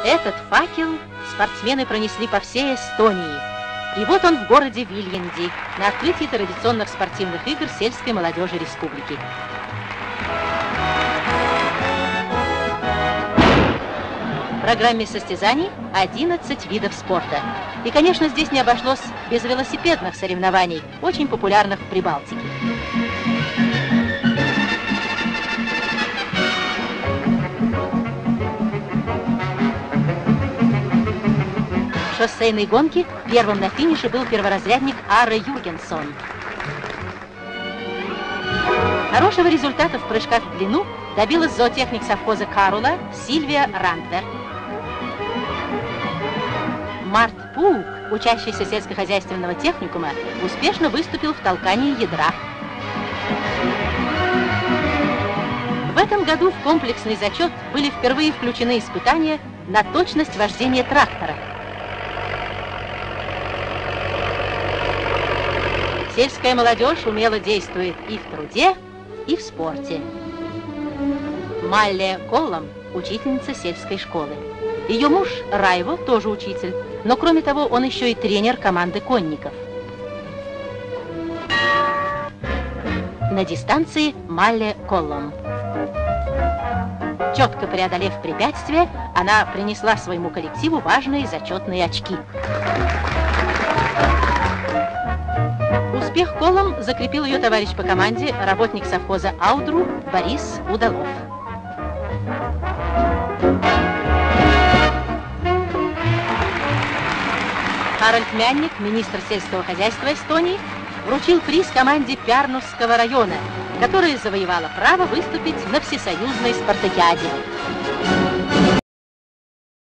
Этот факел спортсмены пронесли по всей Эстонии. И вот он в городе Вильянди, на открытии традиционных спортивных игр сельской молодежи республики. В программе состязаний 11 видов спорта. И, конечно, здесь не обошлось без велосипедных соревнований, очень популярных в Прибалтике. В шоссейной гонке первым на финише был перворазрядник Аре Юргенсон. Хорошего результата в прыжках в длину добилась зоотехник совхоза Карула Сильвия Рандвер. Март Пук, учащийся сельскохозяйственного техникума, успешно выступил в толкании ядра. В этом году в комплексный зачет были впервые включены испытания на точность вождения трактора. Сельская молодежь умело действует и в труде, и в спорте. Малле Коллам – учительница сельской школы. Ее муж Райво тоже учитель, но кроме того он еще и тренер команды конников. На дистанции Малле Коллам. Четко преодолев препятствие, она принесла своему коллективу важные зачетные очки. Успех Коллам закрепил ее товарищ по команде, работник совхоза Аудру Борис Удалов. Харальд Мянник, министр сельского хозяйства Эстонии, вручил приз команде Пярнусского района, которая завоевала право выступить на всесоюзной спартакиаде.